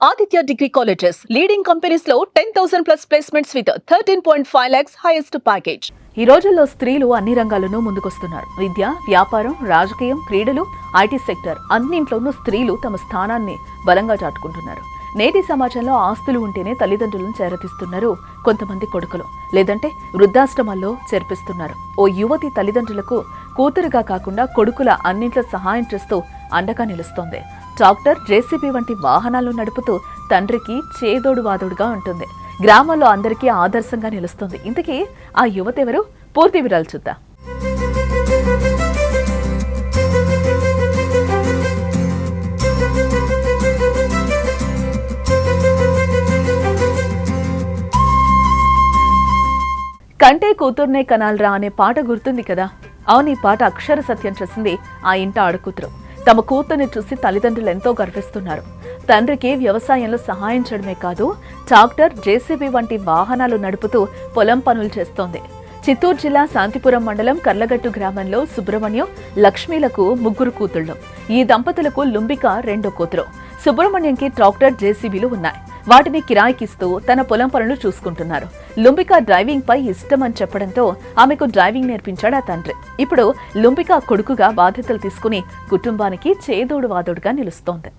Aditya Degree Colleges, leading companies లో 10,000 plus placements with 13.5 lakhs highest package. ఈ రోజుల్లో స్త్రీలు అన్ని రంగాల్లోనూ ముందుకొస్తున్నారు. విద్య, వ్యాపారం, రాజకీయం, క్రీడలు, ఐటీ సెక్టర్ అన్నింట్లోనూ స్త్రీలు తమ స్థానాన్ని బలంగా చాటుకుంటున్నారు. నేటి సమాజంలో ఆస్తులు ఉంటేనే తల్లిదండ్రులను చేరతీస్తున్నారు కొంతమంది కొడుకులు, లేదంటే వృద్ధాశ్రమాల్లో చేర్పిస్తున్నారు. ఓ యువతి తల్లిదండ్రులకు కూతురుగా కాకుండా కొడుకుల అన్నింట్లో సహాయం చేస్తూ అండగా నిలుస్తోంది. ట్రాక్టర్, జేసీబీ వంటి వాహనాలు నడుపుతూ తండ్రికి చేదోడు వాదోడుగా ఉంటుంది. గ్రామాల్లో అందరికీ ఆదర్శంగా నిలుస్తుంది. ఇంతకీ ఆ యువత ఎవరు? పూర్తి వివరాలు చూద్దాం. కంటే కూతుర్నే కనాల్రా అనే పాట గుర్తుంది కదా? అవును, ఈ పాట అక్షర సత్యం చేసింది ఆ ఇంట ఆడకూతురు. తమ కూతుర్ని చూసి తల్లిదండ్రులు ఎంతో గర్విస్తున్నారు. తండ్రికి వ్యవసాయంలో సహాయం చేయడమే కాదు, ట్రాక్టర్, జేసీబీ వంటి వాహనాలు నడుపుతూ పొలం పనులు చేస్తోంది. చిత్తూరు జిల్లా శాంతిపురం మండలం కర్లగట్టు గ్రామంలో సుబ్రహ్మణ్యం, లక్ష్మీలకు ముగ్గురు కూతుళ్లు. ఈ దంపతులకు లుంబిక రెండో కూతురు. సుబ్రహ్మణ్యంకి ట్రాక్టర్, జేసీబీలు ఉన్నాయి. వాటిని కిరాయికిస్తూ తన పొలం పనులు చూసుకుంటున్నారు. లుంబిక డ్రైవింగ్ పై ఇష్టం అని చెప్పడంతో ఆమెకు డ్రైవింగ్ నేర్పించాడు ఆ తండ్రి. ఇప్పుడు లుంబిక కొడుకుగా బాధ్యతలు తీసుకుని కుటుంబానికి చేదోడు వాదోడుగా నిలుస్తోంది.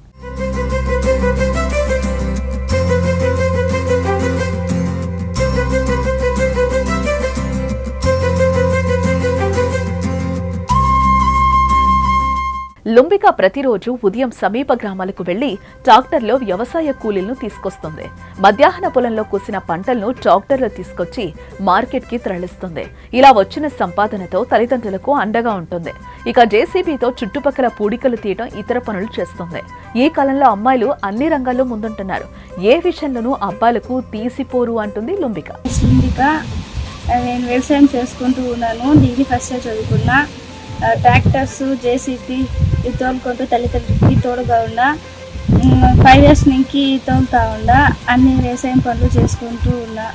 లుంబిక ప్రతిరోజు ఉదయం సమీప గ్రామాలకు వెళ్లి ట్రాక్టర్లో వ్యవసాయ కూలీలను తీసుకొస్తుంది. మధ్యాహ్న పొలంలో కోసిన పంటలను ట్రాక్టర్లో తీసుకొచ్చి మార్కెట్కి తరలిస్తుంది. ఇలా వచ్చిన సంపాదనతో తల్లిదండ్రులకు అండగా ఉంటుంది. ఇక జేసీబీతో చుట్టుపక్కల పూడికలు తీయడం, ఇతర పనులు చేస్తుంది. ఈ కాలంలో అమ్మాయిలు అన్ని రంగాల్లో ముందుంటున్నారు. ఏ విషయంలోనూ అబ్బాయిలకు తీసిపోరు అంటుంది లుంబిక. నేను వ్యవసాయం చేసుకుంటూ ఉన్నాను. డిగ్రీ ఫస్ట్ ఇయర్ చదువుకున్నా. ట్రాక్టర్స్, జేసీబీ తోలుకుంటూ తల్లిదండ్రులకి తోడుగా ఉన్నా. 5 years నుంచి తోలుతా ఉన్నా. అన్ని వ్యవసాయం పనులు చేసుకుంటూ ఉన్నా.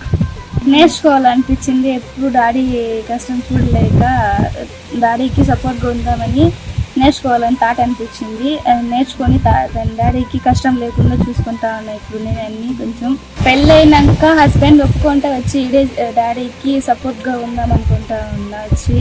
నేర్చుకోవాలనిపించింది. ఎప్పుడు డాడీ కష్టం చూడలేక డాడీకి సపోర్ట్గా ఉందామని నేర్చుకోవాలని థాట్ అనిపించింది. నేర్చుకొని డాడీకి కష్టం లేకుండా చూసుకుంటా ఉన్నా. ఇప్పుడు నేను అన్ని కొంచెం పెళ్ళైనాక హస్బెండ్ ఒప్పుకుంటా వచ్చి ఇదే డాడీకి సపోర్ట్గా ఉందాం అనుకుంటా ఉన్నా. వచ్చి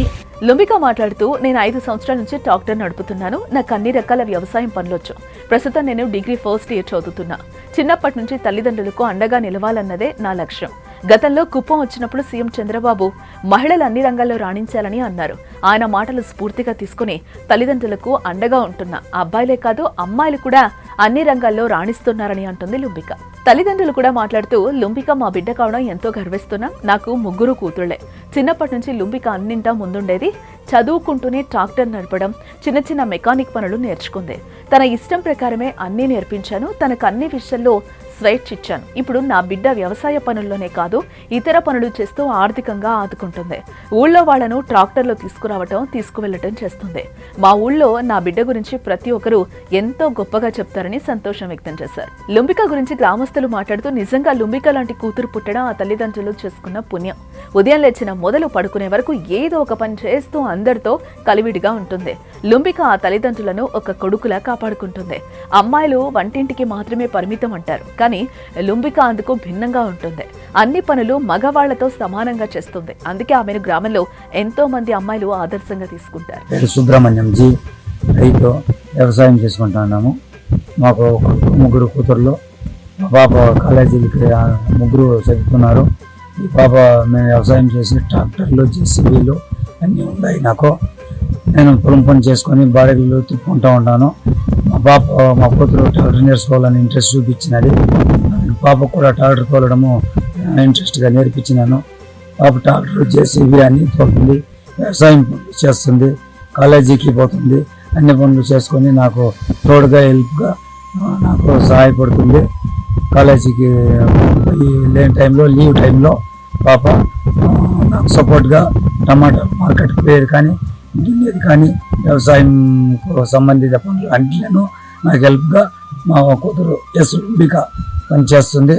లుంబిక మాట్లాడుతూ, నేను 5 సంవత్సరాల నుంచి ట్రాక్టర్ నడుపుతున్నాను. నాకు అన్ని రకాల వ్యవసాయం పనులొచ్చు. ప్రస్తుతం నేను డిగ్రీ ఫస్ట్ ఇయర్ చదువుతున్నా. చిన్నప్పటి నుంచి తల్లిదండ్రులకు అండగా నిలవాలన్నదే నా లక్ష్యం. గతంలో కుప్పం వచ్చినప్పుడు సీఎం చంద్రబాబు మహిళలు అన్ని రంగాల్లో రాణించాలని అన్నారు. ఆయన మాటలు స్ఫూర్తిగా తీసుకుని తల్లిదండ్రులకు అండగా ఉంటున్న అబ్బాయిలే కాదు, అమ్మాయిలు కూడా అన్ని రంగాల్లో రాణిస్తున్నారని అంటుంది లుంబిక. తల్లిదండ్రులు కూడా మాట్లాడుతూ, లుంబిక మా బిడ్డ కావడం ఎంతో గర్విస్తున్నా. నాకు ముగ్గురు కూతుళ్లే. చిన్నప్పటి నుంచి లుంబిక అన్నింటా ముందుండేది. చదువుకుంటూనే ట్రాక్టర్ నడపడం, చిన్న చిన్న మెకానిక్ పనులు నేర్చుకుంది. తన ఇష్టం ప్రకారమే అన్నీ నేర్పించాను. తనకు అన్ని విషయాల్లో స్వేచ్ఛ ఇచ్చాను. ఇప్పుడు నా బిడ్డ వ్యవసాయ పనుల్లోనే కాదు, ఇతర పనులు చేస్తూ ఆర్థికంగా ఆదుకుంటుంది. ఊళ్ళో వాళ్లను ట్రాక్టర్లో తీసుకురావటం, తీసుకువెళ్లటం చేస్తుంది. మా ఊళ్ళో నా బిడ్డ గురించి ప్రతి ఒక్కరూ ఎంతో గొప్పగా చెప్తారని సంతోషం వ్యక్తం చేశారు. లుంబిక గురించి గ్రామస్తులు మాట్లాడుతూ, నిజంగా లుంబిక లాంటి కూతురు పుట్టడం ఆ తల్లిదండ్రులు చేసుకున్న పుణ్యం. ఉదయం లేచిన మొదలు పడుకునే వరకు ఏదో ఒక పని చేస్తూ అందరితో కలివిడిగా ఉంటుంది. లుంబిక ఆ తల్లిదండ్రులను ఒక కొడుకులా కాపాడుకుంటుంది. అమ్మాయిలు వంటింటికి మాత్రమే పరిమితం అంటారు, కానీ లుంబిక అందుకు భిన్నంగా ఉంటుంది. అన్ని పనులు మగవాళ్లతో సమానంగా చేస్తుంది. అందుకే ఆమెను గ్రామంలో ఎంతో మంది అమ్మాయిలు ఆదర్శంగా తీసుకుంటారు. సుబ్రహ్మణ్యం జీ, రైతు, వ్యవసాయం చేసుకుంటున్నాము. మాకు ముగ్గురు కూతుర్లు. మా పాప కాలేజీలకి ముగ్గురు చదువుతున్నారు. ఈ పాప మేము వ్యవసాయం చేసి ట్రాక్టర్లు, జేసీబీలు అన్నీ ఉన్నాయి నాకు. నేను పొలం పని చేసుకొని బాడీలు తిప్పుకుంటూ ఉంటాను. మా కూతురు ట్రాక్టర్ నేర్చుకోవాలని ఇంట్రెస్ట్ చూపించినది. పాప కూడా ట్రాక్టర్ తోలడము ఇంట్రెస్ట్గా నేర్పించినాను. పాప ట్రాక్టర్, జేసీబీ అన్నీ తోలుతుంది. వ్యవసాయం పనులు చేస్తుంది. కాలేజీకి పోతుంది. అన్ని పనులు చేసుకొని నాకు తోడుగా, హెల్ప్గా నాకు సహాయపడుతుంది. కాలేజీకి లేని టైంలో, లీవ్ టైంలో పాప నాకు సపోర్ట్గా టమాటా మార్కెట్కి పోయేది కానీ, దున్నేది కానీ, వ్యవసాయం సంబంధిత పనులు అన్నిలను నాకు హెల్ప్గా మా కూతురు లుంబిక పనిచేస్తుంది.